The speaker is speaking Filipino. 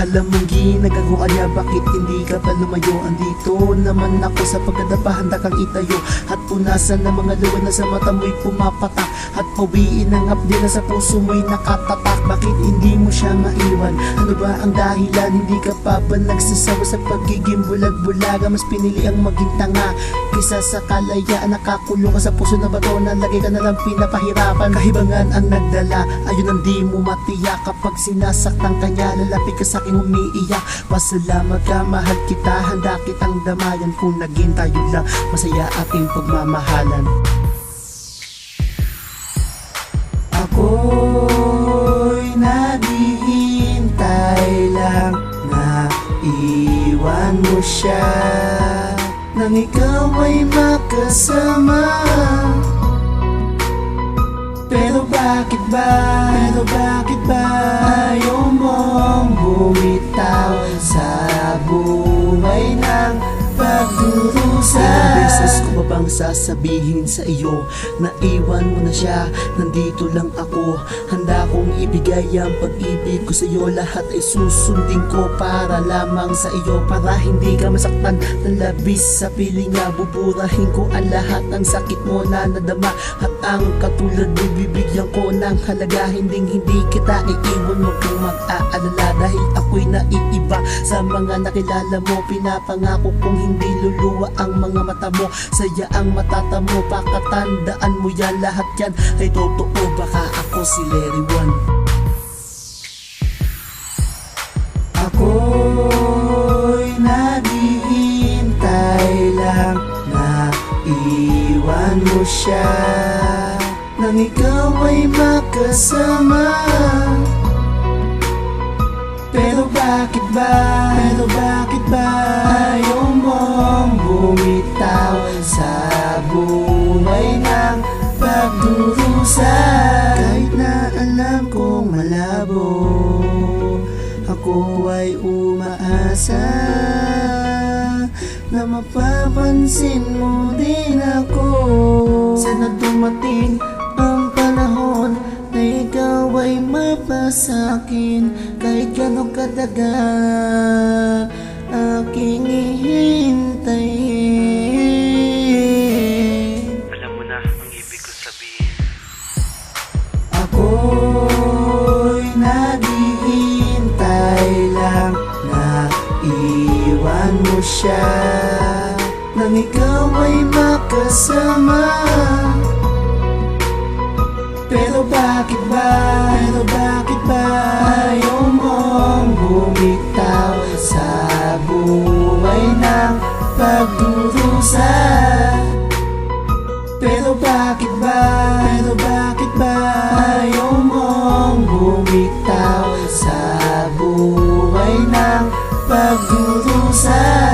alam mong ginagawa niya, bakit hindi ka pa lumayo? Andito naman ako sa pagdadapa, handa kang itayo at punasan ng mga luwan na sa mata mo'y pumapatak at pawiin ang hapdi na sa puso mo'y nakatatak. Bakit hindi mo siya maiwan? Ano ba ang dahilan? Hindi ka pa ba nagsasawa sa pagiging bulag-bulaga? Mas pinili ang maging tanga kisa sa kalayaan. Nakakulong ka sa puso na bato na lagi ka nalang pinapahirapan. Kahibangan ang nagdala, ayun ang di mo matiyak. Kapag sinasaktan ka niya, lalapit ka sa'king umiiyak. Pasalamat ka, mahal kita, handa kitang damayan. Kung naging tayo lang, masaya ating pagmamahalan. Ako'y naghihintay lang na iwan mo siya, nang ikaw ay makasama. Pero bakit ba ayaw mong bumitaw sa buhay ng pagdurusa? Ilang beses ko ba bang sasabihin sa iyo na iwan mo na siya? Nandito lang ako, handa kong ibigay ang pag-ibig ko sa iyo. Lahat ay susundin ko para lamang sa iyo, para hindi ka masaktan ng labis sa piling niya. Buburahin ko ang lahat ng sakit mo na nadama, at ang katulad mo bibigyan ko ng halaga. Hindi kita iiwan, huwag kang mag-aalala, dahil ako'y naiiba sa mga nakilala mo. Pinapangako kong hindi luluwa ang mga mata mo, saya ang matata mo. Pakatandaan mo yan, lahat yan ay totoo. Baka ako si Larry One. Ako'y naghihintay lang na iwan mo siya, nang ikaw ay makasama. Pero bakit ba ayaw mong bumitaw sa buhay ng pagdurusa? Kahit na alam kong malabo, ako ay umaasa na mapapansin mo din ako. Sana dumating ang panahon na ikaw ay mapasakin, kahit gano'ng katagal aking ihintayin. Alam mo na ang ibig ko sabihin. Ako'y naghihintay lang na iwan mo siya, nang ikaw ay makasama. Pero bakit ba ayaw mong bumitaw sa buhay ng pagdurusa? Pero bakit ba ayaw mong bumitaw sa buhay ng pagdurusa?